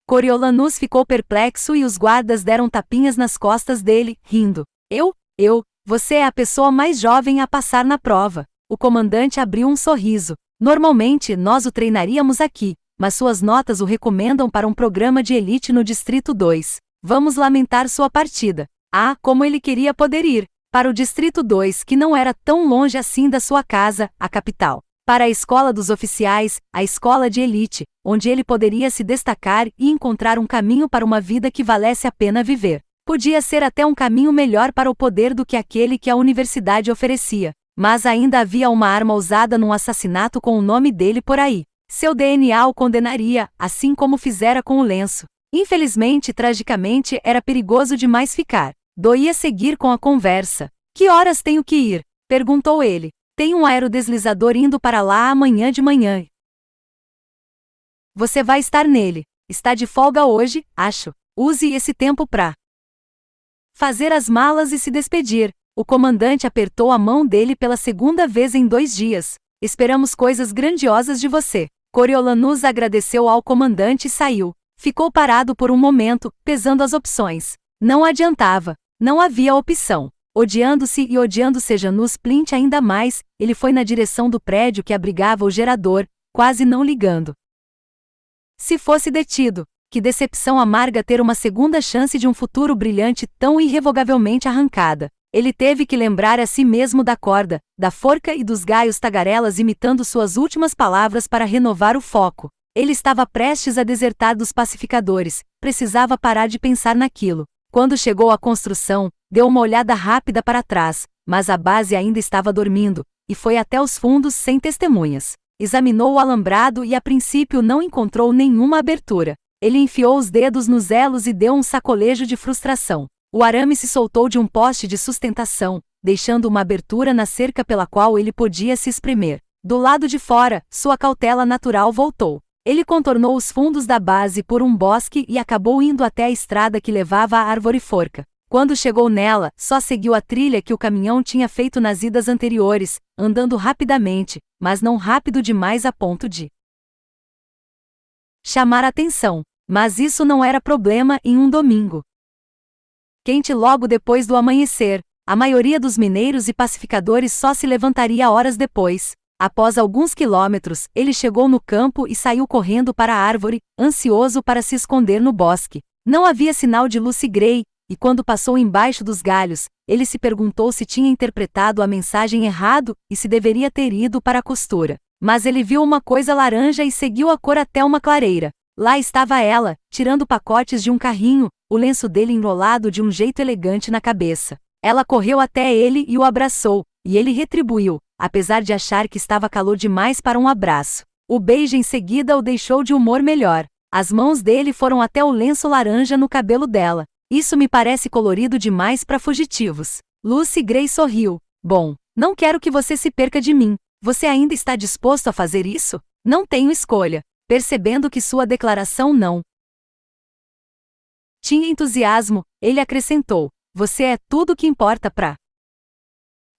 Coriolanus ficou perplexo e os guardas deram tapinhas nas costas dele, rindo. Você é a pessoa mais jovem a passar na prova. O comandante abriu um sorriso. Normalmente nós o treinaríamos aqui, mas suas notas o recomendam para um programa de elite no Distrito 2. Vamos lamentar sua partida. Ah, como ele queria poder ir para o Distrito 2, que não era tão longe assim da sua casa, a capital. Para a escola dos oficiais, a escola de elite, onde ele poderia se destacar e encontrar um caminho para uma vida que valesse a pena viver. Podia ser até um caminho melhor para o poder do que aquele que a universidade oferecia. Mas ainda havia uma arma usada num assassinato com o nome dele por aí. Seu DNA o condenaria, assim como fizera com o lenço. Infelizmente e tragicamente era perigoso demais ficar. Doía seguir com a conversa. Que horas tenho que ir? Perguntou ele. Tem um aerodeslizador indo para lá amanhã de manhã. Você vai estar nele. Está de folga hoje, acho. Use esse tempo para fazer as malas e se despedir. O comandante apertou a mão dele pela segunda vez em 2 dias. Esperamos coisas grandiosas de você. Coriolanus agradeceu ao comandante e saiu. Ficou parado por um momento, pesando as opções. Não adiantava. Não havia opção. Odiando-se e odiando Sejanus Plint ainda mais, ele foi na direção do prédio que abrigava o gerador, quase não ligando. Se fosse detido, que decepção amarga ter uma segunda chance de um futuro brilhante tão irrevogavelmente arrancada. Ele teve que lembrar a si mesmo da corda, da forca e dos gaios tagarelas imitando suas últimas palavras para renovar o foco. Ele estava prestes a desertar dos pacificadores, precisava parar de pensar naquilo. Quando chegou à construção, deu uma olhada rápida para trás, mas a base ainda estava dormindo, e foi até os fundos sem testemunhas. Examinou o alambrado e a princípio não encontrou nenhuma abertura. Ele enfiou os dedos nos elos e deu um sacolejo de frustração. O arame se soltou de um poste de sustentação, deixando uma abertura na cerca pela qual ele podia se espremer. Do lado de fora, sua cautela natural voltou. Ele contornou os fundos da base por um bosque e acabou indo até a estrada que levava à árvore forca. Quando chegou nela, só seguiu a trilha que o caminhão tinha feito nas idas anteriores, andando rapidamente, mas não rápido demais a ponto de chamar atenção. Mas isso não era problema em um domingo quente logo depois do amanhecer. A maioria dos mineiros e pacificadores só se levantaria horas depois. Após alguns quilômetros, ele chegou no campo e saiu correndo para a árvore, ansioso para se esconder no bosque. Não havia sinal de Lucy Gray, e quando passou embaixo dos galhos, ele se perguntou se tinha interpretado a mensagem errado e se deveria ter ido para a costura. Mas ele viu uma coisa laranja e seguiu a cor até uma clareira. Lá estava ela, tirando pacotes de um carrinho, o lenço dele enrolado de um jeito elegante na cabeça. Ela correu até ele e o abraçou, e ele retribuiu, apesar de achar que estava calor demais para um abraço. O beijo em seguida o deixou de humor melhor. As mãos dele foram até o lenço laranja no cabelo dela. Isso me parece colorido demais para fugitivos. Lucy Gray sorriu. Bom, não quero que você se perca de mim. Você ainda está disposto a fazer isso? Não tenho escolha. Percebendo que sua declaração não tinha entusiasmo, ele acrescentou: você é tudo o que importa pra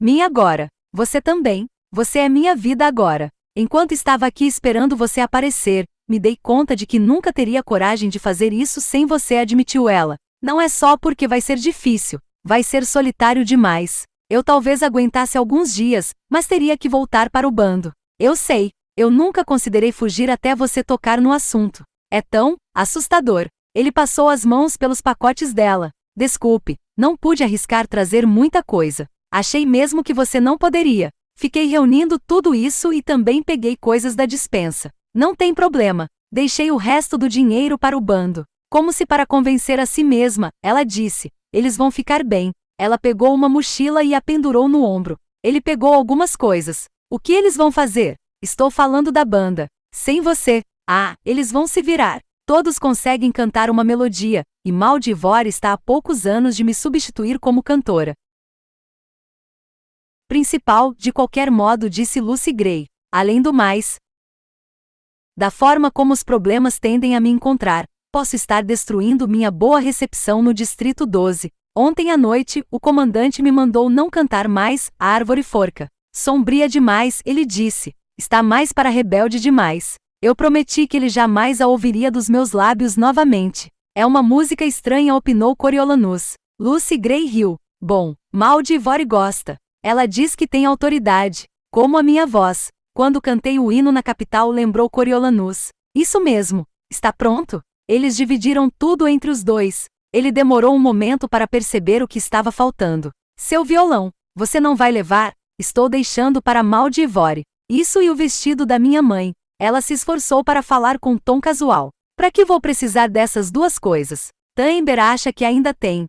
mim agora. Você também. Você é minha vida agora. Enquanto estava aqui esperando você aparecer, me dei conta de que nunca teria coragem de fazer isso sem você, admitiu ela. Não é só porque vai ser difícil, vai ser solitário demais. Eu talvez aguentasse alguns dias, mas teria que voltar para o bando. Eu sei, eu nunca considerei fugir até você tocar no assunto. É tão assustador. Ele passou as mãos pelos pacotes dela. Desculpe, não pude arriscar trazer muita coisa. Achei mesmo que você não poderia. Fiquei reunindo tudo isso e também peguei coisas da despensa. Não tem problema. Deixei o resto do dinheiro para o bando. Como se para convencer a si mesma, ela disse: eles vão ficar bem. Ela pegou uma mochila e a pendurou no ombro. Ele pegou algumas coisas. O que eles vão fazer? Estou falando da banda. Sem você. Ah, eles vão se virar. Todos conseguem cantar uma melodia, e Maldivor está há poucos anos de me substituir como cantora principal, de qualquer modo, disse Lucy Gray. Além do mais, da forma como os problemas tendem a me encontrar, posso estar destruindo minha boa recepção no Distrito 12. Ontem à noite, o comandante me mandou não cantar mais a árvore forca. Sombria demais, ele disse. Está mais para rebelde demais. Eu prometi que ele jamais a ouviria dos meus lábios novamente. É uma música estranha, opinou Coriolanus. Lucy Gray riu. Bom, Maldivore gosta. Ela diz que tem autoridade. Como a minha voz. Quando cantei o hino na capital, lembrou Coriolanus. Isso mesmo. Está pronto? Eles dividiram tudo entre os dois. Ele demorou um momento para perceber o que estava faltando. Seu violão. Você não vai levar? Estou deixando para Maldivore. Isso e o vestido da minha mãe. Ela se esforçou para falar com tom casual. Para que vou precisar dessas duas coisas? Taember acha que ainda tem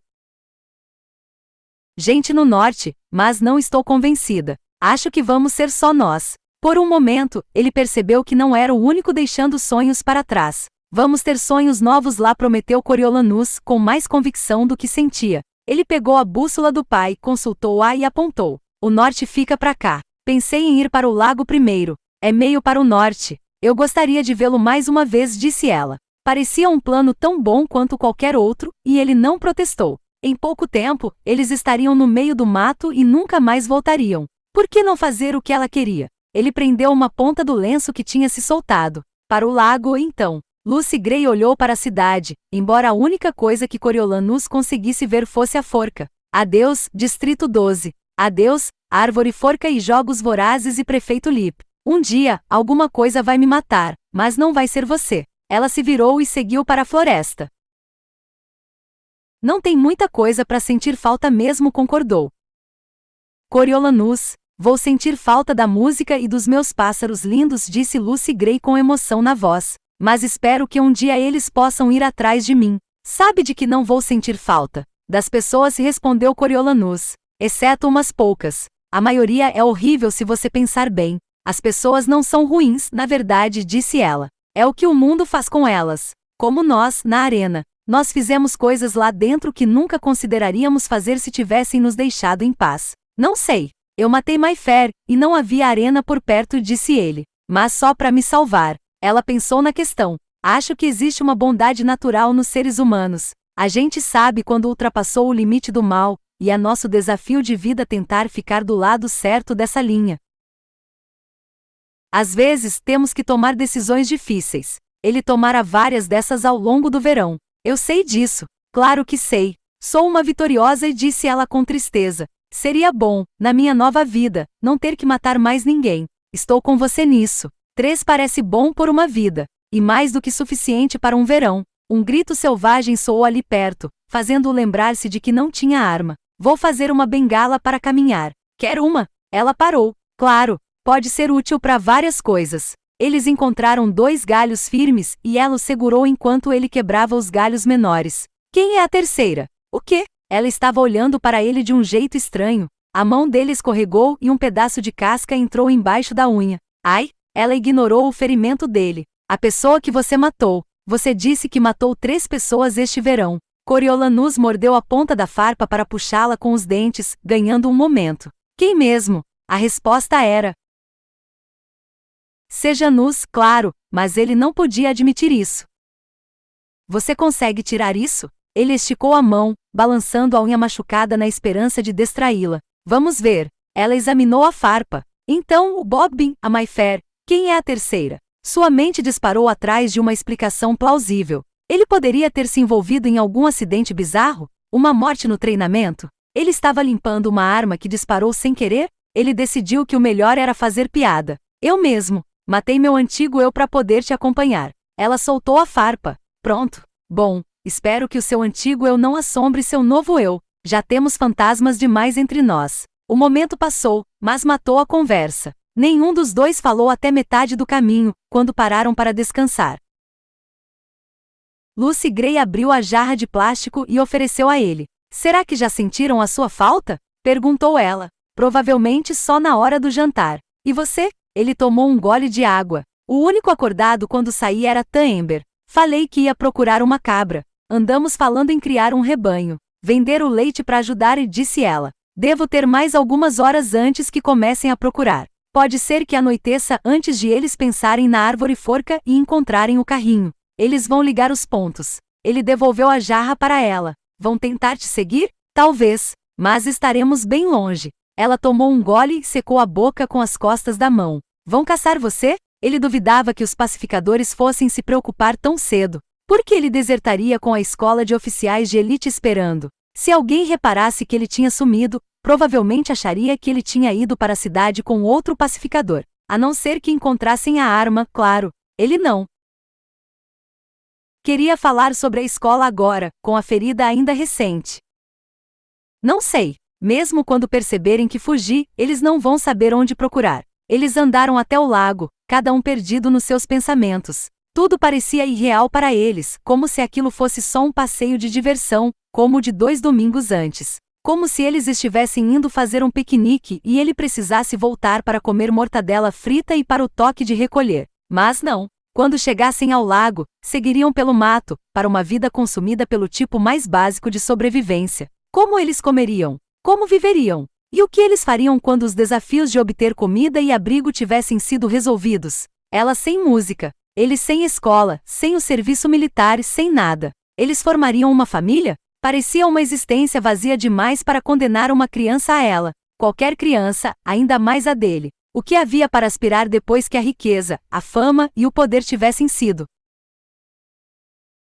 gente no norte, mas não estou convencida. Acho que vamos ser só nós. Por um momento, ele percebeu que não era o único deixando sonhos para trás. Vamos ter sonhos novos lá, prometeu Coriolanus com mais convicção do que sentia. Ele pegou a bússola do pai, consultou-a e apontou. O norte fica para cá. Pensei em ir para o lago primeiro. É meio para o norte. Eu gostaria de vê-lo mais uma vez, disse ela. Parecia um plano tão bom quanto qualquer outro, e ele não protestou. Em pouco tempo, eles estariam no meio do mato e nunca mais voltariam. Por que não fazer o que ela queria? Ele prendeu uma ponta do lenço que tinha se soltado. Para o lago, então. Lucy Gray olhou para a cidade, embora a única coisa que Coriolanus conseguisse ver fosse a forca. Adeus, Distrito 12. Adeus, Árvore Forca e Jogos Vorazes e Prefeito Lip. Um dia, alguma coisa vai me matar, mas não vai ser você. Ela se virou e seguiu para a floresta. Não tem muita coisa para sentir falta mesmo, concordou Coriolanus. Vou sentir falta da música e dos meus pássaros lindos, disse Lucy Gray com emoção na voz. Mas espero que um dia eles possam ir atrás de mim. Sabe de que não vou sentir falta? Das pessoas, respondeu Coriolanus. Exceto umas poucas. A maioria é horrível se você pensar bem. As pessoas não são ruins, na verdade, disse ela. É o que o mundo faz com elas. Como nós, na arena. Nós fizemos coisas lá dentro que nunca consideraríamos fazer se tivessem nos deixado em paz. Não sei. Eu matei Mayfair, e não havia arena por perto, disse ele. Mas só para me salvar. Ela pensou na questão. Acho que existe uma bondade natural nos seres humanos. A gente sabe quando ultrapassou o limite do mal, e é nosso desafio de vida tentar ficar do lado certo dessa linha. Às vezes, temos que tomar decisões difíceis. Ele tomara várias dessas ao longo do verão. Eu sei disso. Claro que sei. Sou uma vitoriosa, disse ela com tristeza. Seria bom, na minha nova vida, não ter que matar mais ninguém. Estou com você nisso. 3 parece bom por uma vida. E mais do que suficiente para um verão. Um grito selvagem soou ali perto, fazendo-o lembrar-se de que não tinha arma. Vou fazer uma bengala para caminhar. Quer uma? Ela parou. Claro. Pode ser útil para várias coisas. Eles encontraram 2 galhos firmes e ela o segurou enquanto ele quebrava os galhos menores. Quem é a terceira? O quê? Ela estava olhando para ele de um jeito estranho. A mão dele escorregou e um pedaço de casca entrou embaixo da unha. Ai! Ela ignorou o ferimento dele. A pessoa que você matou. Você disse que matou 3 pessoas este verão. Coriolanus mordeu a ponta da farpa para puxá-la com os dentes, ganhando um momento. Quem mesmo? A resposta era Sejanus, claro, mas ele não podia admitir isso. Você consegue tirar isso? Ele esticou a mão, balançando a unha machucada na esperança de distraí-la. Vamos ver. Ela examinou a farpa. Então, o Bobbin, a Mayfair. Quem é a terceira? Sua mente disparou atrás de uma explicação plausível. Ele poderia ter se envolvido em algum acidente bizarro? Uma morte no treinamento? Ele estava limpando uma arma que disparou sem querer? Ele decidiu que o melhor era fazer piada. Eu mesmo. Matei meu antigo eu para poder te acompanhar. Ela soltou a farpa. Pronto. Bom, espero que o seu antigo eu não assombre seu novo eu. Já temos fantasmas demais entre nós. O momento passou, mas matou a conversa. Nenhum dos dois falou até metade do caminho, quando pararam para descansar. Lucy Gray abriu a jarra de plástico e ofereceu a ele. Será que já sentiram a sua falta? Perguntou ela. Provavelmente só na hora do jantar. E você? Ele tomou um gole de água. O único acordado quando saí era Taember. Falei que ia procurar uma cabra. Andamos falando em criar um rebanho. Vender o leite para ajudar e disse ela. Devo ter mais algumas horas antes que comecem a procurar. Pode ser que anoiteça antes de eles pensarem na árvore forca e encontrarem o carrinho. Eles vão ligar os pontos. Ele devolveu a jarra para ela. Vão tentar te seguir? Talvez. Mas estaremos bem longe. Ela tomou um gole e secou a boca com as costas da mão. Vão caçar você? Ele duvidava que os pacificadores fossem se preocupar tão cedo. Por que ele desertaria com a escola de oficiais de elite esperando? Se alguém reparasse que ele tinha sumido, provavelmente acharia que ele tinha ido para a cidade com outro pacificador. A não ser que encontrassem a arma, claro. Ele não queria falar sobre a escola agora, com a ferida ainda recente. Não sei. Mesmo quando perceberem que fugi, eles não vão saber onde procurar. Eles andaram até o lago, cada um perdido nos seus pensamentos. Tudo parecia irreal para eles, como se aquilo fosse só um passeio de diversão, como o de 2 domingos antes. Como se eles estivessem indo fazer um piquenique e ele precisasse voltar para comer mortadela frita e para o toque de recolher. Mas não. Quando chegassem ao lago, seguiriam pelo mato, para uma vida consumida pelo tipo mais básico de sobrevivência. Como eles comeriam? Como viveriam? E o que eles fariam quando os desafios de obter comida e abrigo tivessem sido resolvidos? Ela sem música, eles sem escola, sem o serviço militar e sem nada. Eles formariam uma família? Parecia uma existência vazia demais para condenar uma criança a ela. Qualquer criança, ainda mais a dele. O que havia para aspirar depois que a riqueza, a fama e o poder tivessem sido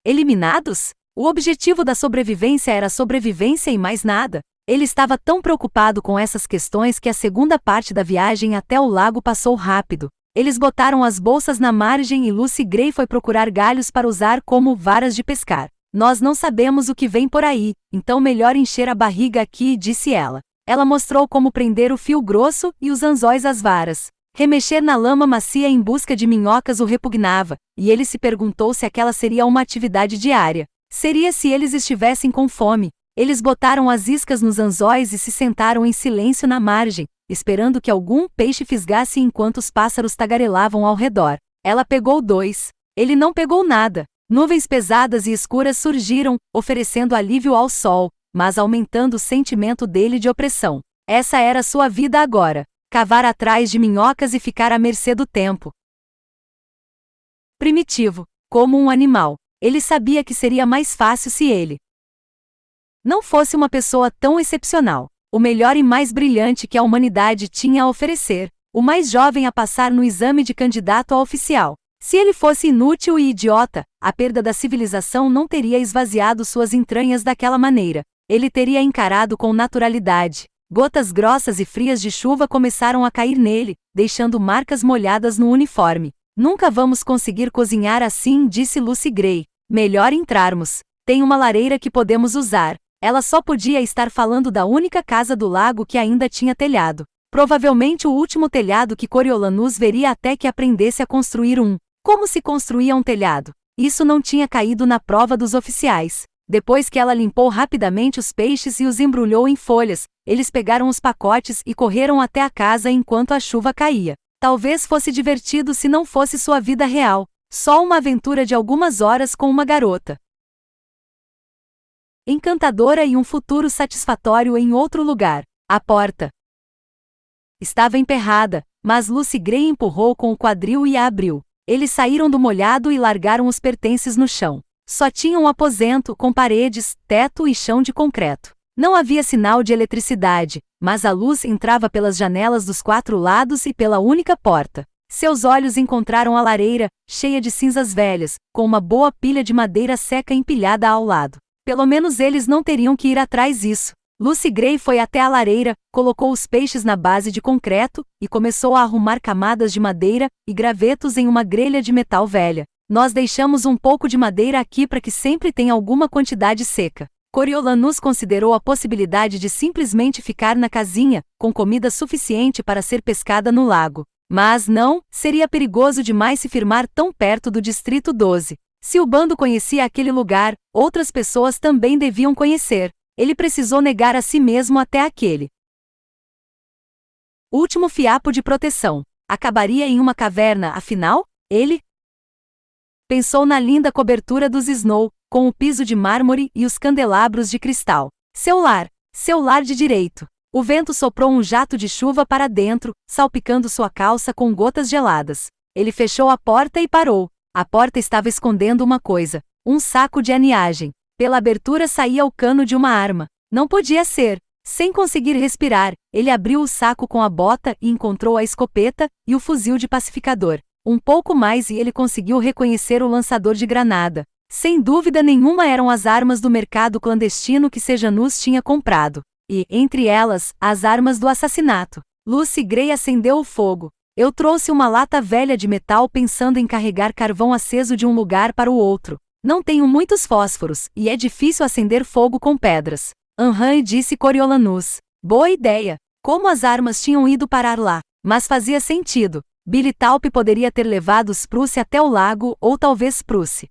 eliminados? O objetivo da sobrevivência era sobrevivência e mais nada. Ele estava tão preocupado com essas questões que a segunda parte da viagem até o lago passou rápido. Eles botaram as bolsas na margem e Lucy Gray foi procurar galhos para usar como varas de pescar. Nós não sabemos o que vem por aí, então melhor encher a barriga aqui, disse ela. Ela mostrou como prender o fio grosso e os anzóis às varas. Remexer na lama macia em busca de minhocas o repugnava, e ele se perguntou se aquela seria uma atividade diária. Seria se eles estivessem com fome. Eles botaram as iscas nos anzóis e se sentaram em silêncio na margem, esperando que algum peixe fisgasse enquanto os pássaros tagarelavam ao redor. Ela pegou 2. Ele não pegou nada. Nuvens pesadas e escuras surgiram, oferecendo alívio ao sol, mas aumentando o sentimento dele de opressão. Essa era sua vida agora. Cavar atrás de minhocas e ficar à mercê do tempo. Primitivo. Como um animal. Ele sabia que seria mais fácil se ele não fosse uma pessoa tão excepcional. O melhor e mais brilhante que a humanidade tinha a oferecer. O mais jovem a passar no exame de candidato a oficial. Se ele fosse inútil e idiota, a perda da civilização não teria esvaziado suas entranhas daquela maneira. Ele teria encarado com naturalidade. Gotas grossas e frias de chuva começaram a cair nele, deixando marcas molhadas no uniforme. Nunca vamos conseguir cozinhar assim, disse Lucy Gray. Melhor entrarmos. Tem uma lareira que podemos usar. Ela só podia estar falando da única casa do lago que ainda tinha telhado. Provavelmente o último telhado que Coriolanus veria até que aprendesse a construir um. Como se construía um telhado? Isso não tinha caído na prova dos oficiais. Depois que ela limpou rapidamente os peixes e os embrulhou em folhas, eles pegaram os pacotes e correram até a casa enquanto a chuva caía. Talvez fosse divertido se não fosse sua vida real. Só uma aventura de algumas horas com uma garota encantadora e um futuro satisfatório em outro lugar. A porta estava emperrada, mas Lucy Gray empurrou com o quadril e a abriu. Eles saíram do molhado e largaram os pertences no chão. Só tinha um aposento com paredes, teto e chão de concreto. Não havia sinal de eletricidade, mas a luz entrava pelas janelas dos 4 lados e pela única porta. Seus olhos encontraram a lareira, cheia de cinzas velhas, com uma boa pilha de madeira seca empilhada ao lado. Pelo menos eles não teriam que ir atrás disso. Lucy Gray foi até a lareira, colocou os peixes na base de concreto, e começou a arrumar camadas de madeira e gravetos em uma grelha de metal velha. Nós deixamos um pouco de madeira aqui para que sempre tenha alguma quantidade seca. Coriolanus considerou a possibilidade de simplesmente ficar na casinha, com comida suficiente para ser pescada no lago. Mas não, seria perigoso demais se firmar tão perto do Distrito 12. Se o bando conhecia aquele lugar, outras pessoas também deviam conhecer. Ele precisou negar a si mesmo até aquele último fiapo de proteção. Acabaria em uma caverna, afinal? Ele pensou na linda cobertura dos Snow, com o piso de mármore e os candelabros de cristal. Seu lar de direito. O vento soprou um jato de chuva para dentro, salpicando sua calça com gotas geladas. Ele fechou a porta e parou. A porta estava escondendo uma coisa, um saco de aniagem. Pela abertura saía o cano de uma arma. Não podia ser. Sem conseguir respirar, ele abriu o saco com a bota e encontrou a escopeta e o fuzil de pacificador. Um pouco mais e ele conseguiu reconhecer o lançador de granada. Sem dúvida nenhuma eram as armas do mercado clandestino que Sejanus tinha comprado. E, entre elas, as armas do assassinato. Lucy Gray acendeu o fogo. Eu trouxe uma lata velha de metal pensando em carregar carvão aceso de um lugar para o outro. Não tenho muitos fósforos, e é difícil acender fogo com pedras. Disse Coriolanus. Boa ideia. Como as armas tinham ido parar lá? Mas fazia sentido. Billy Talp poderia ter levado Spruce até o lago, ou talvez Spruce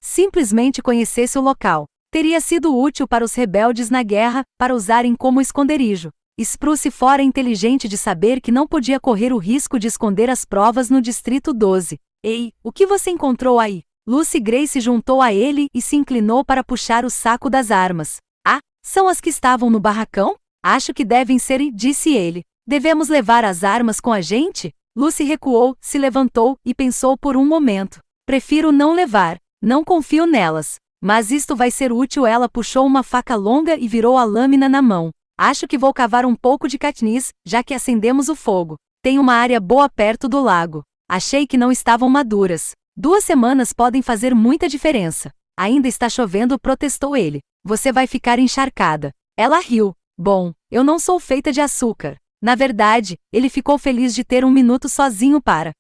simplesmente conhecesse o local. Teria sido útil para os rebeldes na guerra, para usarem como esconderijo. Spruce fora inteligente de saber que não podia correr o risco de esconder as provas no Distrito 12. Ei, o que você encontrou aí? Lucy Gray se juntou a ele e se inclinou para puxar o saco das armas. Ah, são as que estavam no barracão? Acho que devem ser, disse ele. Devemos levar as armas com a gente? Lucy recuou, se levantou e pensou por um momento. Prefiro não levar. Não confio nelas. Mas isto vai ser útil. Ela puxou uma faca longa e virou a lâmina na mão. Acho que vou cavar um pouco de Katniss, já que acendemos o fogo. Tem uma área boa perto do lago. Achei que não estavam maduras. 2 semanas podem fazer muita diferença. Ainda está chovendo, protestou ele. Você vai ficar encharcada. Ela riu. Bom, eu não sou feita de açúcar. Na verdade, ele ficou feliz de ter um minuto sozinho para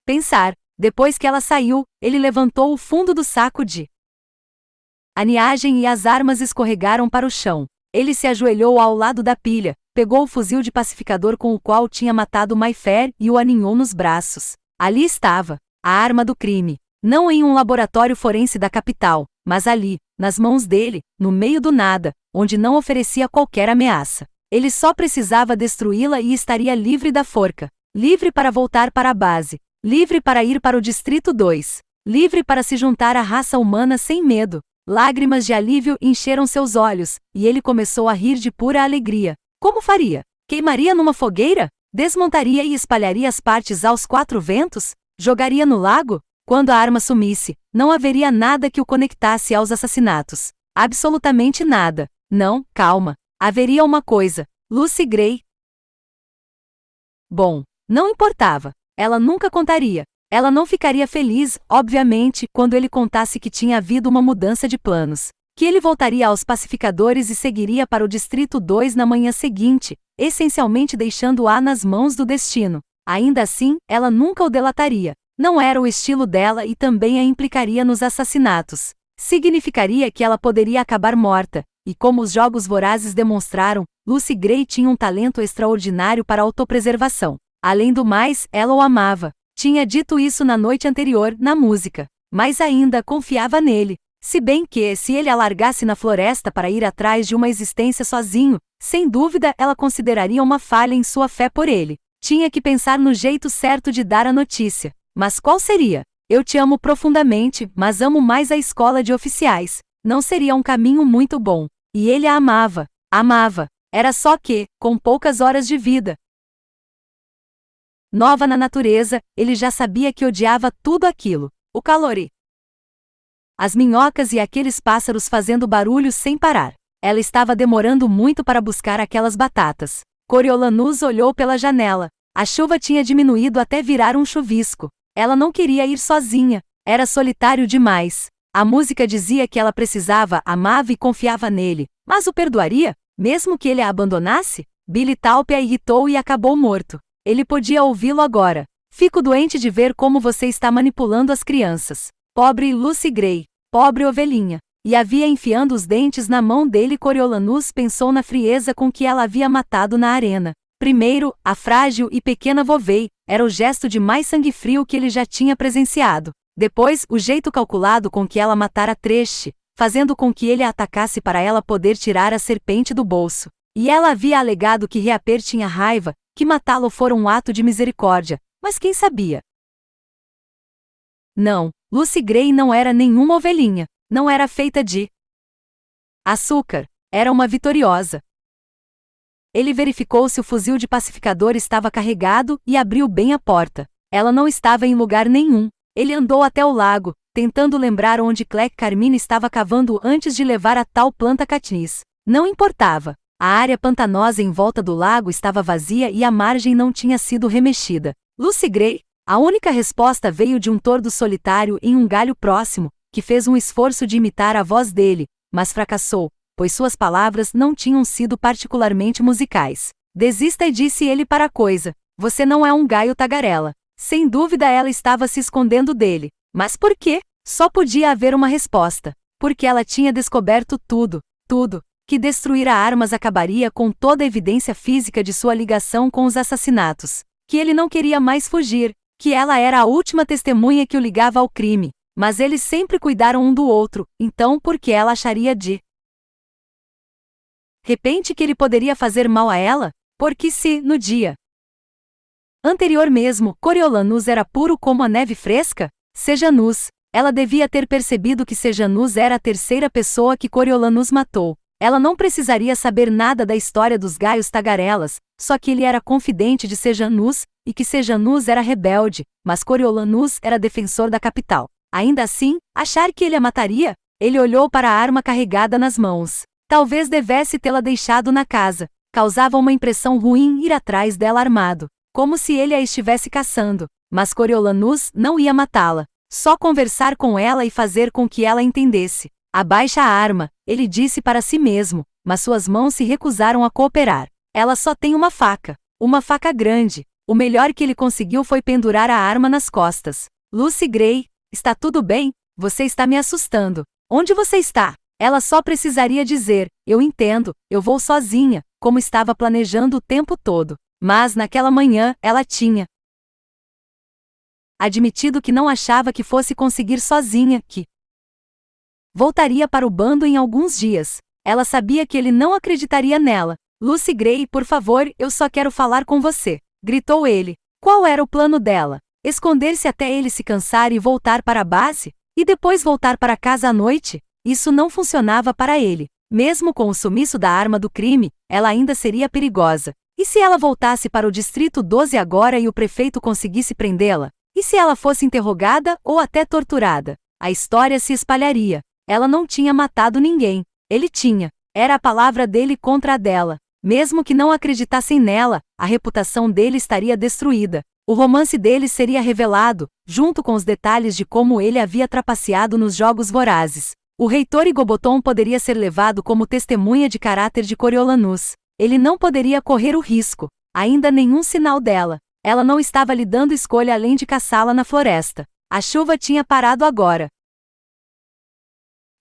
pensar. Depois que ela saiu, ele levantou o fundo do saco de aniagem e as armas escorregaram para o chão. Ele se ajoelhou ao lado da pilha, pegou o fuzil de pacificador com o qual tinha matado Mayfair e o aninhou nos braços. Ali estava, a arma do crime. Não em um laboratório forense da capital, mas ali, nas mãos dele, no meio do nada, onde não oferecia qualquer ameaça. Ele só precisava destruí-la e estaria livre da forca. Livre para voltar para a base. Livre para ir para o Distrito 2. Livre para se juntar à raça humana sem medo. Lágrimas de alívio encheram seus olhos, e ele começou a rir de pura alegria. Como faria? Queimaria numa fogueira? Desmontaria e espalharia as partes aos 4 ventos? Jogaria no lago? Quando a arma sumisse, não haveria nada que o conectasse aos assassinatos. Absolutamente nada. Não, calma. Haveria uma coisa. Lucy Gray. Bom, não importava. Ela nunca contaria. Ela não ficaria feliz, obviamente, quando ele contasse que tinha havido uma mudança de planos. Que ele voltaria aos pacificadores e seguiria para o Distrito 2 na manhã seguinte, essencialmente deixando-a nas mãos do destino. Ainda assim, ela nunca o delataria. Não era o estilo dela e também a implicaria nos assassinatos. Significaria que ela poderia acabar morta, e como os Jogos Vorazes demonstraram, Lucy Gray tinha um talento extraordinário para autopreservação. Além do mais, ela o amava. Tinha dito isso na noite anterior, na música. Mas ainda confiava nele. Se bem que, se ele a largasse na floresta para ir atrás de uma existência sozinho, sem dúvida ela consideraria uma falha em sua fé por ele. Tinha que pensar no jeito certo de dar a notícia. Mas qual seria? Eu te amo profundamente, mas amo mais a escola de oficiais. Não seria um caminho muito bom. E ele a amava. Amava. Era só que, com poucas horas de vida nova na natureza, ele já sabia que odiava tudo aquilo. O calor e as minhocas e aqueles pássaros fazendo barulho sem parar. Ela estava demorando muito para buscar aquelas batatas. Coriolanus olhou pela janela. A chuva tinha diminuído até virar um chuvisco. Ela não queria ir sozinha. Era solitário demais. A música dizia que ela precisava, amava e confiava nele. Mas o perdoaria? Mesmo que ele a abandonasse? Billy Talp a irritou e acabou morto. Ele podia ouvi-lo agora. Fico doente de ver como você está manipulando as crianças. Pobre Lucy Gray. Pobre ovelhinha. E havia enfiando os dentes na mão dele. Coriolanus pensou na frieza com que ela havia matado na arena. Primeiro, a frágil e pequena Vovey, era o gesto de mais sangue frio que ele já tinha presenciado. Depois, o jeito calculado com que ela matara Tresh, fazendo com que ele a atacasse para ela poder tirar a serpente do bolso. E ela havia alegado que Reaper tinha raiva, que matá-lo fora um ato de misericórdia, mas quem sabia? Não, Lucy Gray não era nenhuma ovelhinha, não era feita de açúcar, era uma vitoriosa. Ele verificou se o fuzil de pacificador estava carregado e abriu bem a porta. Ela não estava em lugar nenhum. Ele andou até o lago, tentando lembrar onde Clegg Carmine estava cavando antes de levar a tal planta Katniss. Não importava. A área pantanosa em volta do lago estava vazia e a margem não tinha sido remexida. Lucy Gray, a única resposta veio de um tordo solitário em um galho próximo, que fez um esforço de imitar a voz dele, mas fracassou, pois suas palavras não tinham sido particularmente musicais. Desista, disse ele para a coisa. Você não é um gaio tagarela. Sem dúvida ela estava se escondendo dele. Mas por quê? Só podia haver uma resposta. Porque ela tinha descoberto tudo, que destruir armas acabaria com toda a evidência física de sua ligação com os assassinatos. Que ele não queria mais fugir, que ela era a última testemunha que o ligava ao crime. Mas eles sempre cuidaram um do outro, então por que ela acharia de repente que ele poderia fazer mal a ela? Porque se, no dia anterior mesmo, Coriolanus era puro como a neve fresca? Sejanus. Ela devia ter percebido que Sejanus era a terceira pessoa que Coriolanus matou. Ela não precisaria saber nada da história dos gaios tagarelas, só que ele era confidente de Sejanus, e que Sejanus era rebelde, mas Coriolanus era defensor da capital. Ainda assim, achar que ele a mataria? Ele olhou para a arma carregada nas mãos. Talvez devesse tê-la deixado na casa. Causava uma impressão ruim ir atrás dela armado, como se ele a estivesse caçando. Mas Coriolanus não ia matá-la. Só conversar com ela e fazer com que ela entendesse. Abaixa a arma, ele disse para si mesmo, mas suas mãos se recusaram a cooperar. Ela só tem uma faca grande. O melhor que ele conseguiu foi pendurar a arma nas costas. Lucy Gray, está tudo bem? Você está me assustando. Onde você está? Ela só precisaria dizer, eu entendo, eu vou sozinha, como estava planejando o tempo todo. Mas naquela manhã, ela tinha admitido que não achava que fosse conseguir sozinha, que voltaria para o bando em alguns dias. Ela sabia que ele não acreditaria nela. Lucy Gray, por favor, eu só quero falar com você, gritou ele. Qual era o plano dela? Esconder-se até ele se cansar e voltar para a base? E depois voltar para casa à noite? Isso não funcionava para ele. Mesmo com o sumiço da arma do crime, ela ainda seria perigosa. E se ela voltasse para o Distrito 12 agora e o prefeito conseguisse prendê-la? E se ela fosse interrogada ou até torturada? A história se espalharia. Ela não tinha matado ninguém. Ele tinha. Era a palavra dele contra a dela. Mesmo que não acreditassem nela, a reputação dele estaria destruída. O romance dele seria revelado, junto com os detalhes de como ele havia trapaceado nos jogos vorazes. O reitor Igoboton poderia ser levado como testemunha de caráter de Coriolanus. Ele não poderia correr o risco. Ainda nenhum sinal dela. Ela não estava lhe dando escolha além de caçá-la na floresta. A chuva tinha parado agora,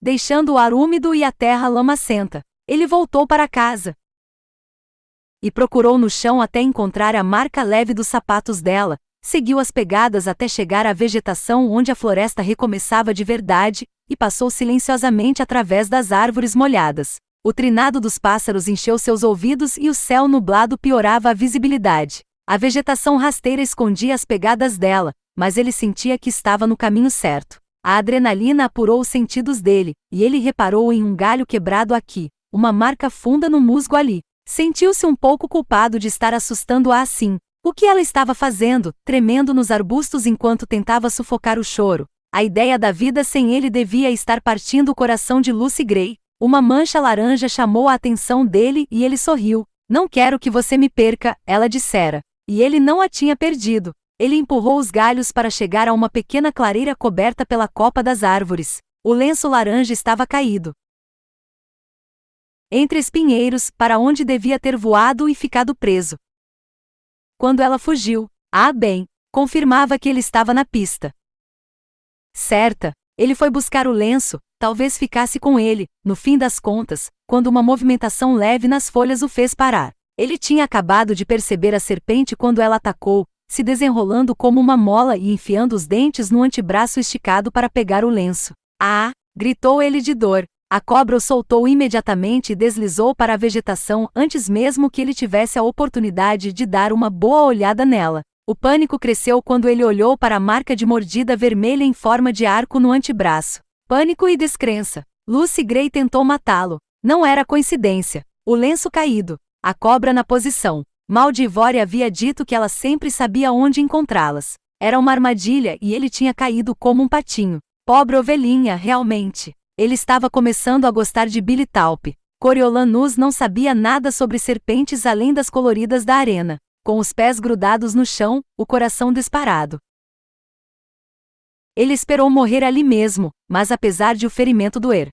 deixando o ar úmido e a terra lamacenta. Ele voltou para casa e procurou no chão até encontrar a marca leve dos sapatos dela, seguiu as pegadas até chegar à vegetação onde a floresta recomeçava de verdade, e passou silenciosamente através das árvores molhadas. O trinado dos pássaros encheu seus ouvidos e o céu nublado piorava a visibilidade. A vegetação rasteira escondia as pegadas dela, mas ele sentia que estava no caminho certo. A adrenalina apurou os sentidos dele, e ele reparou em um galho quebrado aqui, uma marca funda no musgo ali. Sentiu-se um pouco culpado de estar assustando-a assim. O que ela estava fazendo, tremendo nos arbustos enquanto tentava sufocar o choro? A ideia da vida sem ele devia estar partindo o coração de Lucy Gray. Uma mancha laranja chamou a atenção dele e ele sorriu. Não quero que você me perca, ela dissera. E ele não a tinha perdido. Ele empurrou os galhos para chegar a uma pequena clareira coberta pela copa das árvores. O lenço laranja estava caído entre espinheiros, para onde devia ter voado e ficado preso. Quando ela fugiu, bem, confirmava que ele estava na pista certa. Ele foi buscar o lenço, talvez ficasse com ele, no fim das contas, quando uma movimentação leve nas folhas o fez parar. Ele tinha acabado de perceber a serpente quando ela atacou, se desenrolando como uma mola e enfiando os dentes no antebraço esticado para pegar o lenço. Gritou ele de dor. A cobra o soltou imediatamente e deslizou para a vegetação antes mesmo que ele tivesse a oportunidade de dar uma boa olhada nela. O pânico cresceu quando ele olhou para a marca de mordida vermelha em forma de arco no antebraço. Pânico e descrença. Lucy Gray tentou matá-lo. Não era coincidência. O lenço caído. A cobra na posição. Maldivore havia dito que ela sempre sabia onde encontrá-las. Era uma armadilha e ele tinha caído como um patinho. Pobre ovelhinha, realmente. Ele estava começando a gostar de Billy Talpe. Coriolanus não sabia nada sobre serpentes além das coloridas da arena. Com os pés grudados no chão, o coração disparado. Ele esperou morrer ali mesmo, mas apesar de o ferimento doer,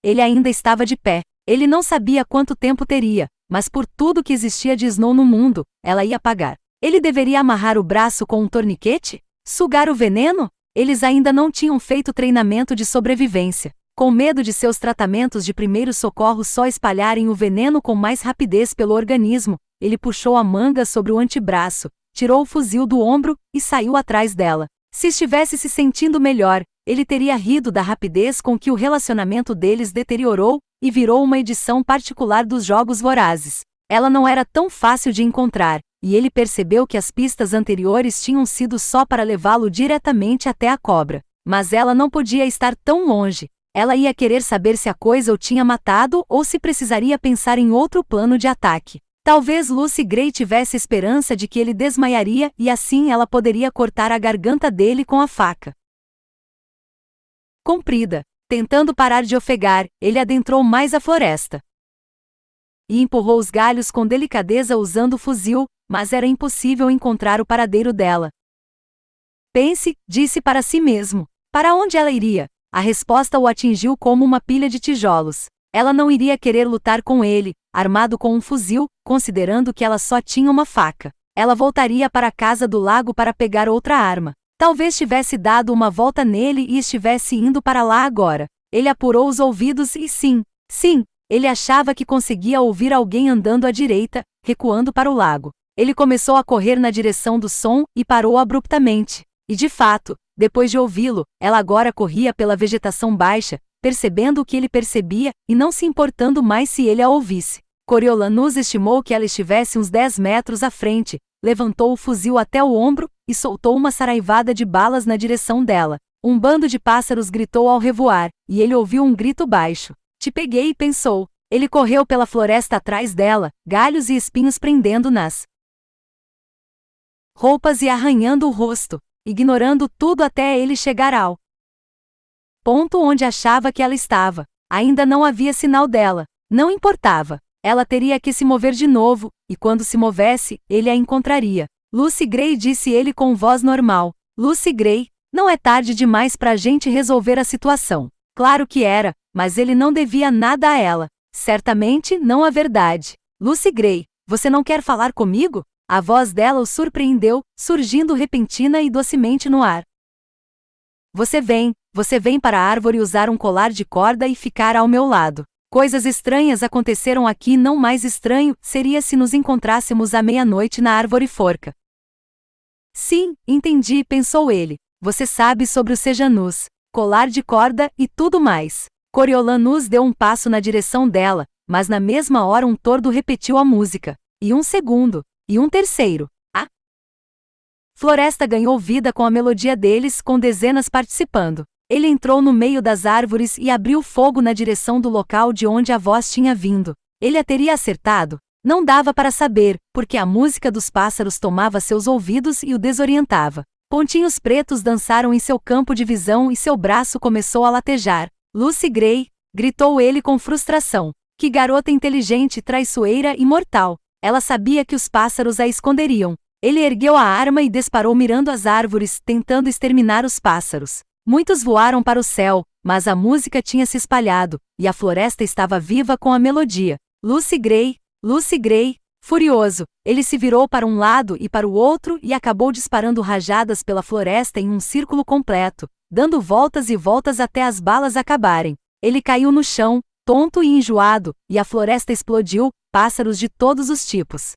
ele ainda estava de pé. Ele não sabia quanto tempo teria, mas por tudo que existia de Snow no mundo, ela ia pagar. Ele deveria amarrar o braço com um torniquete? Sugar o veneno? Eles ainda não tinham feito treinamento de sobrevivência. Com medo de seus tratamentos de primeiros socorros só espalharem o veneno com mais rapidez pelo organismo, ele puxou a manga sobre o antebraço, tirou o fuzil do ombro e saiu atrás dela. Se estivesse se sentindo melhor, ele teria rido da rapidez com que o relacionamento deles deteriorou e virou uma edição particular dos Jogos Vorazes. Ela não era tão fácil de encontrar, e ele percebeu que as pistas anteriores tinham sido só para levá-lo diretamente até a cobra. Mas ela não podia estar tão longe. Ela ia querer saber se a coisa o tinha matado ou se precisaria pensar em outro plano de ataque. Talvez Lucy Gray tivesse esperança de que ele desmaiaria e assim ela poderia cortar a garganta dele com a faca comprida. Tentando parar de ofegar, ele adentrou mais a floresta e empurrou os galhos com delicadeza usando o fuzil, mas era impossível encontrar o paradeiro dela. Pense, disse para si mesmo. Para onde ela iria? A resposta o atingiu como uma pilha de tijolos. Ela não iria querer lutar com ele, armado com um fuzil, considerando que ela só tinha uma faca. Ela voltaria para a casa do lago para pegar outra arma. Talvez tivesse dado uma volta nele e estivesse indo para lá agora. Ele apurou os ouvidos e sim, ele achava que conseguia ouvir alguém andando à direita, recuando para o lago. Ele começou a correr na direção do som e parou abruptamente. E de fato, depois de ouvi-lo, ela agora corria pela vegetação baixa, percebendo o que ele percebia e não se importando mais se ele a ouvisse. Coriolanus estimou que ela estivesse uns 10 metros à frente, levantou o fuzil até o ombro e soltou uma saraivada de balas na direção dela. Um bando de pássaros gritou ao revoar, e ele ouviu um grito baixo. Te peguei, pensou. Ele correu pela floresta atrás dela, galhos e espinhos prendendo nas roupas e arranhando o rosto, ignorando tudo até ele chegar ao ponto onde achava que ela estava. Ainda não havia sinal dela. Não importava. Ela teria que se mover de novo, e quando se movesse, ele a encontraria. Lucy Gray, disse ele com voz normal. Lucy Gray, não é tarde demais para a gente resolver a situação. Claro que era, mas ele não devia nada a ela. Certamente não a verdade. Lucy Gray, você não quer falar comigo? A voz dela o surpreendeu, surgindo repentina e docemente no ar. Você vem para a árvore usar um colar de corda e ficar ao meu lado. Coisas estranhas aconteceram aqui. Não mais estranho seria se nos encontrássemos à meia-noite na árvore forca. Sim, entendi, pensou ele. Você sabe sobre o Sejanus, colar de corda e tudo mais. Coriolanus deu um passo na direção dela, mas na mesma hora um tordo repetiu a música. E um segundo. E um terceiro. A floresta ganhou vida com a melodia deles, com dezenas participando. Ele entrou no meio das árvores e abriu fogo na direção do local de onde a voz tinha vindo. Ele a teria acertado? Não dava para saber, porque a música dos pássaros tomava seus ouvidos e o desorientava. Pontinhos pretos dançaram em seu campo de visão e seu braço começou a latejar. Lucy Gray, gritou ele com frustração. Que garota inteligente, traiçoeira e mortal. Ela sabia que os pássaros a esconderiam. Ele ergueu a arma e disparou mirando as árvores, tentando exterminar os pássaros. Muitos voaram para o céu, mas a música tinha se espalhado, e a floresta estava viva com a melodia. Lucy Gray, furioso, ele se virou para um lado e para o outro e acabou disparando rajadas pela floresta em um círculo completo, dando voltas e voltas até as balas acabarem. Ele caiu no chão, tonto e enjoado, e a floresta explodiu, pássaros de todos os tipos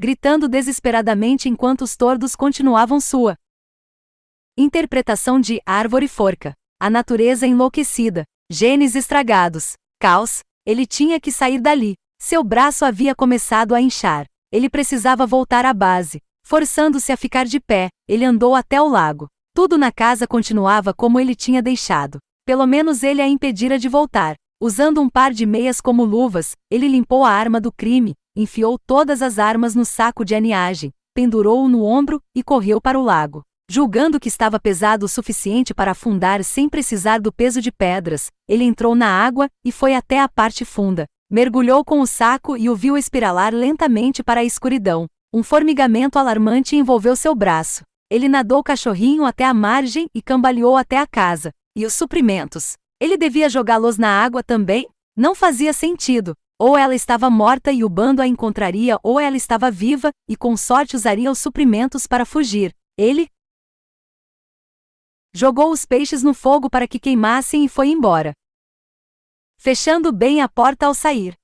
gritando desesperadamente enquanto os tordos continuavam sua interpretação de Árvore Forca. A natureza enlouquecida, genes estragados, caos. Ele tinha que sair dali. Seu braço havia começado a inchar. Ele precisava voltar à base. Forçando-se a ficar de pé, ele andou até o lago. Tudo na casa continuava como ele tinha deixado. Pelo menos ele a impedira de voltar. Usando um par de meias como luvas, ele limpou a arma do crime, enfiou todas as armas no saco de aniagem, pendurou-o no ombro e correu para o lago. Julgando que estava pesado o suficiente para afundar sem precisar do peso de pedras, ele entrou na água e foi até a parte funda. Mergulhou com o saco e o viu espiralar lentamente para a escuridão. Um formigamento alarmante envolveu seu braço. Ele nadou cachorrinho até a margem e cambaleou até a casa. E os suprimentos? Ele devia jogá-los na água também? Não fazia sentido. Ou ela estava morta e o bando a encontraria, ou ela estava viva e com sorte usaria os suprimentos para fugir. Ele jogou os peixes no fogo para que queimassem e foi embora, fechando bem a porta ao sair.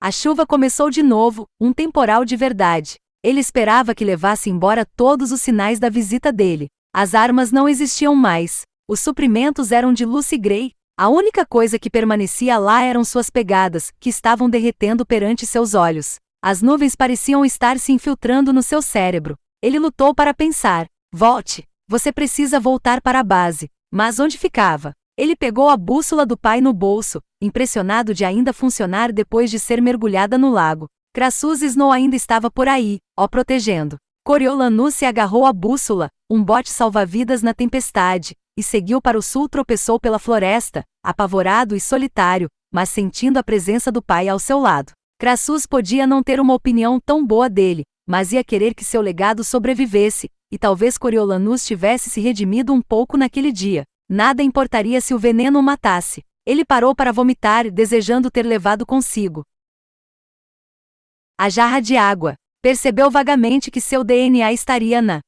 A chuva começou de novo, um temporal de verdade. Ele esperava que levasse embora todos os sinais da visita dele. As armas não existiam mais. Os suprimentos eram de Lucy Gray. A única coisa que permanecia lá eram suas pegadas, que estavam derretendo perante seus olhos. As nuvens pareciam estar se infiltrando no seu cérebro. Ele lutou para pensar. Volte. Você precisa voltar para a base. Mas onde ficava? Ele pegou a bússola do pai no bolso, impressionado de ainda funcionar depois de ser mergulhada no lago. Crassus Snow ainda estava por aí, protegendo. Coriolanus se agarrou à bússola, um bote salva-vidas na tempestade, e seguiu para o sul. Tropeçou pela floresta, apavorado e solitário, mas sentindo a presença do pai ao seu lado. Crassus podia não ter uma opinião tão boa dele, mas ia querer que seu legado sobrevivesse, e talvez Coriolanus tivesse se redimido um pouco naquele dia. Nada importaria se o veneno o matasse. Ele parou para vomitar, desejando ter levado consigo a jarra de água. Percebeu vagamente que seu DNA estaria na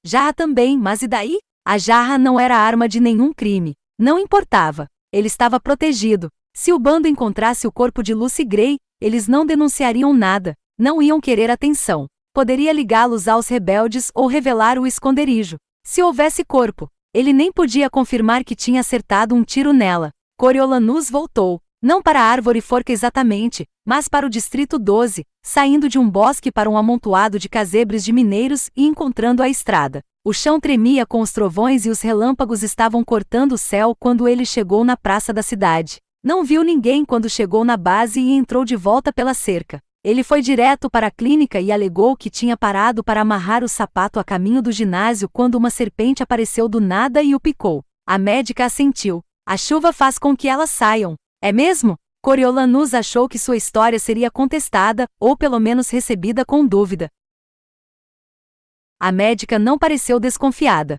jarra também, mas e daí? A jarra não era arma de nenhum crime. Não importava. Ele estava protegido. Se o bando encontrasse o corpo de Lucy Gray, eles não denunciariam nada. Não iam querer atenção. Poderia ligá-los aos rebeldes ou revelar o esconderijo. Se houvesse corpo, ele nem podia confirmar que tinha acertado um tiro nela. Coriolanus voltou. Não para a árvore forca exatamente, mas para o Distrito 12, saindo de um bosque para um amontoado de casebres de mineiros e encontrando a estrada. O chão tremia com os trovões e os relâmpagos estavam cortando o céu quando ele chegou na praça da cidade. Não viu ninguém quando chegou na base e entrou de volta pela cerca. Ele foi direto para a clínica e alegou que tinha parado para amarrar o sapato a caminho do ginásio quando uma serpente apareceu do nada e o picou. A médica assentiu. A chuva faz com que elas saiam. É mesmo? Coriolanus achou que sua história seria contestada, ou pelo menos recebida com dúvida. A médica não pareceu desconfiada.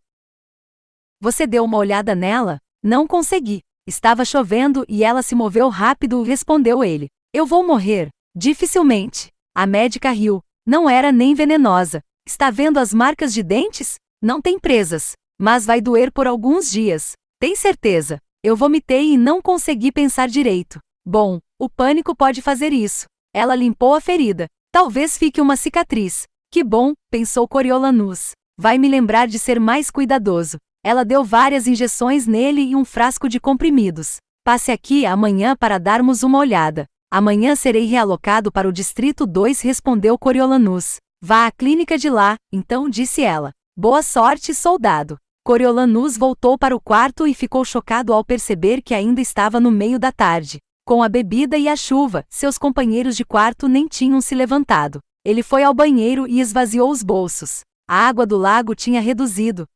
Você deu uma olhada nela? Não consegui. Estava chovendo e ela se moveu rápido, respondeu ele. Eu vou morrer. Dificilmente. A médica riu. Não era nem venenosa. Está vendo as marcas de dentes? Não tem presas. Mas vai doer por alguns dias. Tem certeza? Eu vomitei e não consegui pensar direito. Bom, o pânico pode fazer isso. Ela limpou a ferida. Talvez fique uma cicatriz. Que bom, pensou Coriolanus. Vai me lembrar de ser mais cuidadoso. Ela deu várias injeções nele e um frasco de comprimidos. Passe aqui amanhã para darmos uma olhada. Amanhã serei realocado para o Distrito 2, respondeu Coriolanus. Vá à clínica de lá, então, disse ela. Boa sorte, soldado. Coriolanus voltou para o quarto e ficou chocado ao perceber que ainda estava no meio da tarde. Com a bebida e a chuva, seus companheiros de quarto nem tinham se levantado. Ele foi ao banheiro e esvaziou os bolsos. A água do lago tinha reduzido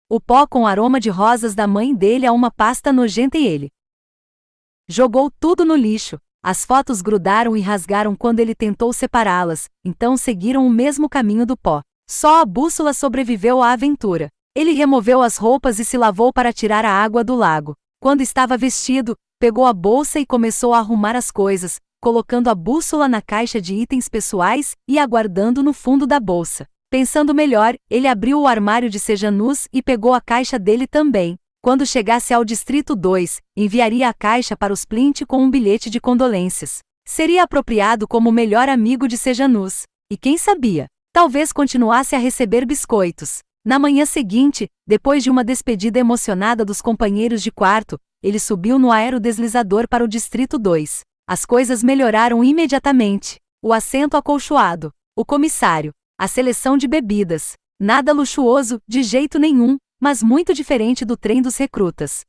o pó com aroma de rosas da mãe dele a uma pasta nojenta e ele jogou tudo no lixo. As fotos grudaram e rasgaram quando ele tentou separá-las, então seguiram o mesmo caminho do pó. Só a bússola sobreviveu à aventura. Ele removeu as roupas e se lavou para tirar a água do lago. Quando estava vestido, pegou a bolsa e começou a arrumar as coisas, colocando a bússola na caixa de itens pessoais e a guardando no fundo da bolsa. Pensando melhor, ele abriu o armário de Sejanus e pegou a caixa dele também. Quando chegasse ao Distrito 2, enviaria a caixa para os Plint com um bilhete de condolências. Seria apropriado como o melhor amigo de Sejanus. E quem sabia? Talvez continuasse a receber biscoitos. Na manhã seguinte, depois de uma despedida emocionada dos companheiros de quarto, ele subiu no aerodeslizador para o Distrito 2. As coisas melhoraram imediatamente. O assento acolchoado, o comissário, a seleção de bebidas. Nada luxuoso, de jeito nenhum, mas muito diferente do trem dos recrutas.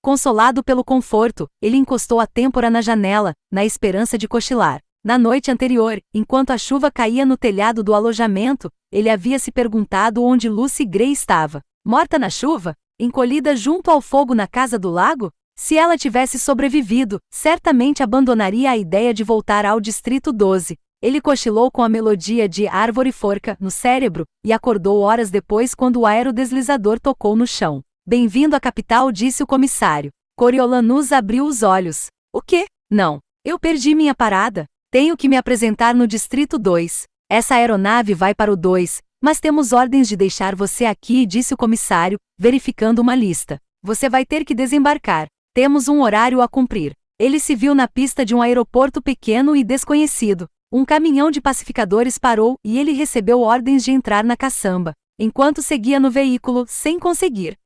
Consolado pelo conforto, ele encostou a têmpora na janela, na esperança de cochilar. Na noite anterior, enquanto a chuva caía no telhado do alojamento, ele havia se perguntado onde Lucy Gray estava. Morta na chuva? Encolhida junto ao fogo na casa do lago? Se ela tivesse sobrevivido, certamente abandonaria a ideia de voltar ao Distrito 12. Ele cochilou com a melodia de Árvore Forca no cérebro, e acordou horas depois quando o aerodeslizador tocou no chão. Bem-vindo à capital, disse o comissário. Coriolanus abriu os olhos. O quê? Não. Eu perdi minha parada. Tenho que me apresentar no Distrito 2. Essa aeronave vai para o 2, mas temos ordens de deixar você aqui, disse o comissário, verificando uma lista. Você vai ter que desembarcar. Temos um horário a cumprir. Ele se viu na pista de um aeroporto pequeno e desconhecido. Um caminhão de pacificadores parou e ele recebeu ordens de entrar na caçamba, enquanto seguia no veículo, sem conseguir.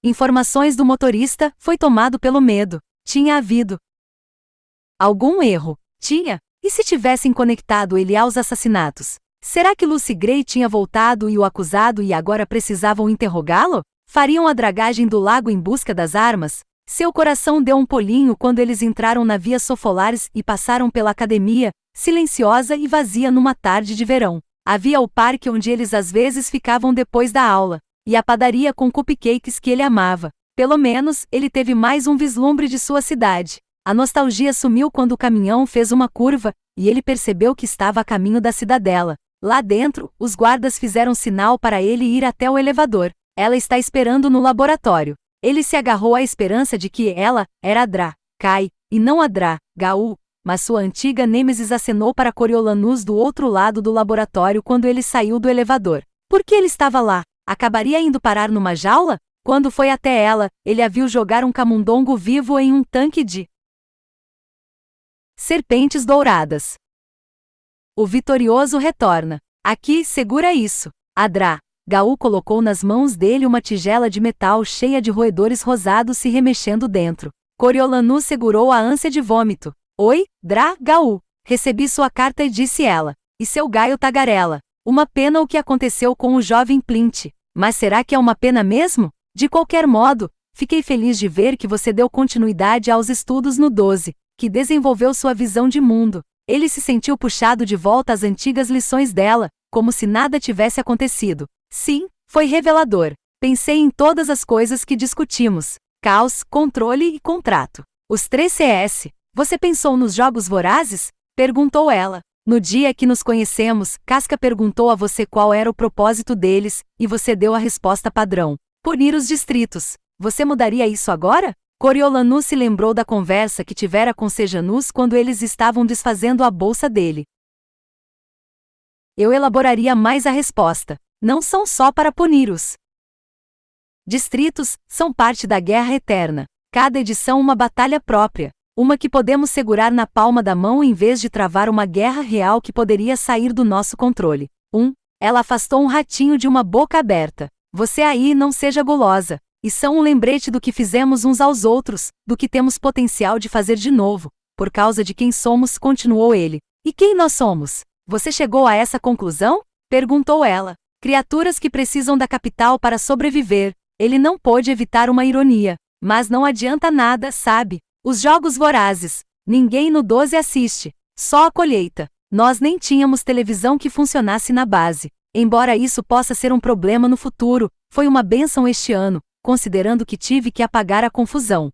Informações do motorista, foi tomado pelo medo. Tinha havido algum erro. Tinha. E se tivessem conectado ele aos assassinatos? Será que Lucy Gray tinha voltado e o acusado e agora precisavam interrogá-lo? Fariam a dragagem do lago em busca das armas? Seu coração deu um pulinho quando eles entraram na Via Sofolares e passaram pela academia, silenciosa e vazia numa tarde de verão. Havia o parque onde eles às vezes ficavam depois da aula, e a padaria com cupcakes que ele amava. Pelo menos, ele teve mais um vislumbre de sua cidade. A nostalgia sumiu quando o caminhão fez uma curva, e ele percebeu que estava a caminho da cidadela. Lá dentro, os guardas fizeram sinal para ele ir até o elevador. Ela está esperando no laboratório. Ele se agarrou à esperança de que ela era a Dra. Kai, e não a Dra. Gaú, mas sua antiga nêmesis acenou para Coriolanus do outro lado do laboratório quando ele saiu do elevador. Por que ele estava lá? Acabaria indo parar numa jaula? Quando foi até ela, ele a viu jogar um camundongo vivo em um tanque de serpentes douradas. O vitorioso retorna. Aqui, segura isso. A Dra. Gaú colocou nas mãos dele uma tigela de metal cheia de roedores rosados se remexendo dentro. Coriolanus segurou a ânsia de vômito. Oi, Dra. Gaú. Recebi sua carta e disse ela. E seu gaio tagarela. Uma pena o que aconteceu com o jovem Plint. Mas será que é uma pena mesmo? De qualquer modo, fiquei feliz de ver que você deu continuidade aos estudos no 12, que desenvolveu sua visão de mundo. Ele se sentiu puxado de volta às antigas lições dela, como se nada tivesse acontecido. Sim, foi revelador. Pensei em todas as coisas que discutimos. Caos, controle e contrato. Os 3 CS. Você pensou nos jogos vorazes? Perguntou ela. No dia que nos conhecemos, Casca perguntou a você qual era o propósito deles, e você deu a resposta padrão. Punir os distritos. Você mudaria isso agora? Coriolanus se lembrou da conversa que tivera com Sejanus quando eles estavam desfazendo a bolsa dele. Eu elaboraria mais a resposta. Não são só para punir os distritos, são parte da guerra eterna. Cada edição uma batalha própria. Uma que podemos segurar na palma da mão em vez de travar uma guerra real que poderia sair do nosso controle. Ela afastou um ratinho de uma boca aberta. Você aí não seja gulosa. E são um lembrete do que fizemos uns aos outros, do que temos potencial de fazer de novo. Por causa de quem somos, continuou ele. E quem nós somos? Você chegou a essa conclusão? Perguntou ela. Criaturas que precisam da capital para sobreviver. Ele não pôde evitar uma ironia. Mas não adianta nada, sabe? Os jogos vorazes. Ninguém no 12 assiste. Só a colheita. Nós nem tínhamos televisão que funcionasse na base. Embora isso possa ser um problema no futuro, foi uma bênção este ano, considerando que tive que apagar a confusão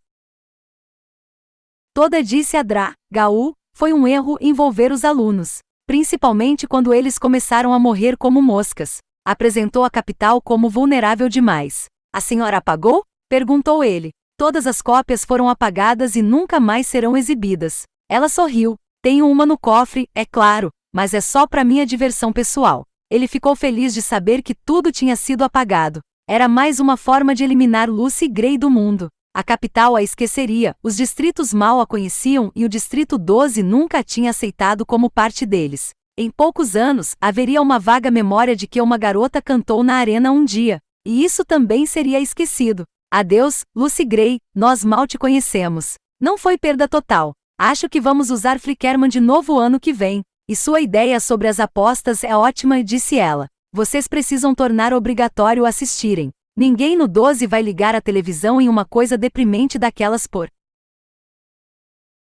toda, disse a Dra. Gaú. Foi um erro envolver os alunos, principalmente quando eles começaram a morrer como moscas. Apresentou a capital como vulnerável demais. A senhora apagou? Perguntou ele. Todas as cópias foram apagadas e nunca mais serão exibidas. Ela sorriu. Tenho uma no cofre, é claro, mas é só para minha diversão pessoal. Ele ficou feliz de saber que tudo tinha sido apagado. Era mais uma forma de eliminar Lucy Gray do mundo. A capital a esqueceria, os distritos mal a conheciam e o Distrito 12 nunca a tinha aceitado como parte deles. Em poucos anos, haveria uma vaga memória de que uma garota cantou na arena um dia. E isso também seria esquecido. Adeus, Lucy Gray, nós mal te conhecemos. Não foi perda total. Acho que vamos usar Flickerman de novo ano que vem. E sua ideia sobre as apostas é ótima, disse ela. Vocês precisam tornar obrigatório assistirem. Ninguém no 12 vai ligar a televisão em uma coisa deprimente daquelas por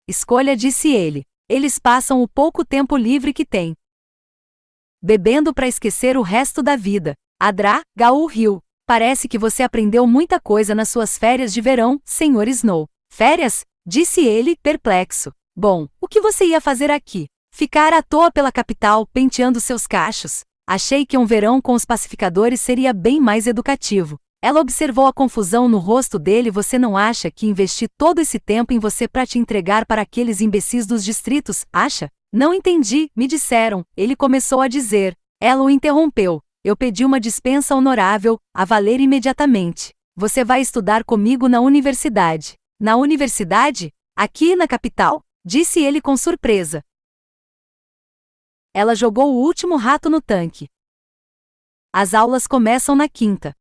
escolha, disse ele. Eles passam o pouco tempo livre que têm, bebendo para esquecer o resto da vida. Adra, Gaul riu. Parece que você aprendeu muita coisa nas suas férias de verão, Sr. Snow. Férias? Disse ele, perplexo. Bom, o que você ia fazer aqui? Ficar à toa pela capital, penteando seus cachos. Achei que um verão com os pacificadores seria bem mais educativo. Ela observou a confusão no rosto dele. Você não acha que investi todo esse tempo em você para te entregar para aqueles imbecis dos distritos, acha? Não entendi, me disseram, ele começou a dizer. Ela o interrompeu. Eu pedi uma dispensa honorável, a valer imediatamente. Você vai estudar comigo na universidade. Na universidade? Aqui na capital, disse ele com surpresa. Ela jogou o último rato no tanque. As aulas começam na quinta.